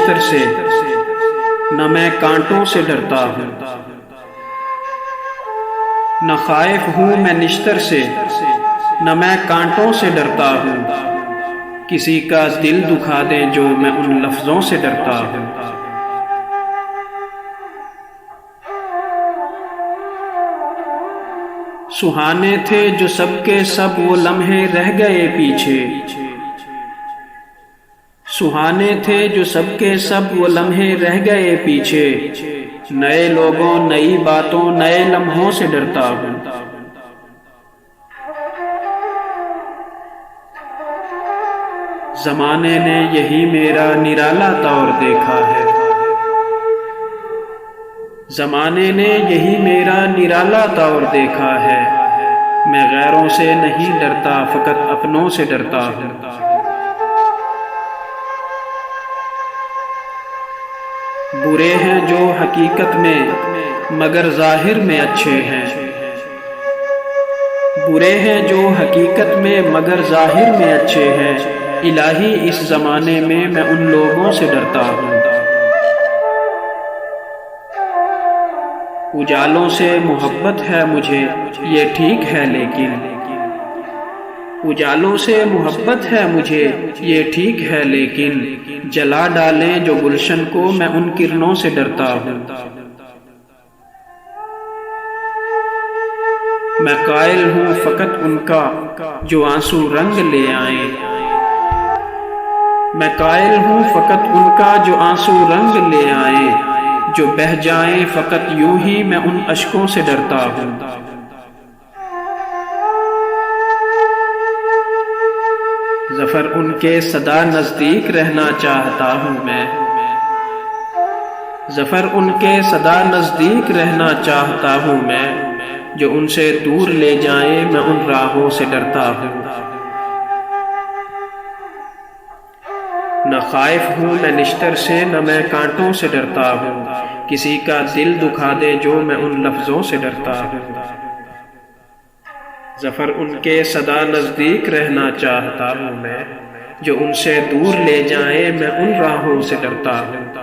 निश्तर से, न मैं कांटों से डरता हूँ। न खाइफ हूँ मैं निश्तर से, न मैं कांटों से डरता हूँ। किसी का दिल दुखा दे जो, मैं उन लफ्ज़ों से डरता हूँ। सुहाने थे जो सबके सब, वो लम्हे रह गए पीछे। सुहाने थे जो सबके सब, वो लम्हे रह गए पीछे। नए लोगों, नई बातों, नए लम्हों से डरता हूँ। ज़माने ने यही मेरा निराला तौर देखा है। ज़माने ने यही मेरा निराला तौर देखा है। मैं गैरों से नहीं डरता, फ़कत अपनों से डरता हूँ। बुरे हैं जो हकीकत में, मगर ज़ाहिर में अच्छे हैं। बुरे हैं जो हकीकत में, मगर ज़ाहिर में अच्छे हैं। इलाही इस ज़माने में मैं उन लोगों से डरता हूँ। उजालों से मोहब्बत है मुझे, ये ठीक है लेकिन। उजालों से मोहब्बत है मुझे, ये ठीक है लेकिन। जला डालें जो गुलशन को, मैं उन किरणों से डरता हूँ। मैं कायल हूँ फ़कत उनका, जो आंसू रंग ले आए। मैं कायल हूँ फ़कत उनका, जो आंसू रंग ले आए। जो बह जाएं फ़कत यूं ही, मैं उन अश्कों से डरता हूँ। ज़फ़र उनके सदा नज़दीक रहना चाहता हूँ मैं। ज़फ़र उनके सदा नज़दीक रहना चाहता हूँ मैं। जो उनसे दूर ले जाएं, मैं उन राहों से डरता हूँ। न खाइफ हूँ मैं निश्तर से, न मैं कांटों से डरता हूँ। किसी का दिल दुखा दे जो, मैं उन लफ्ज़ों से डरता हूँ। ज़फ़र उनके सदा नज़दीक रहना चाहता हूँ मैं। जो उनसे दूर ले जाए, मैं उन राहों से डरता हूँ।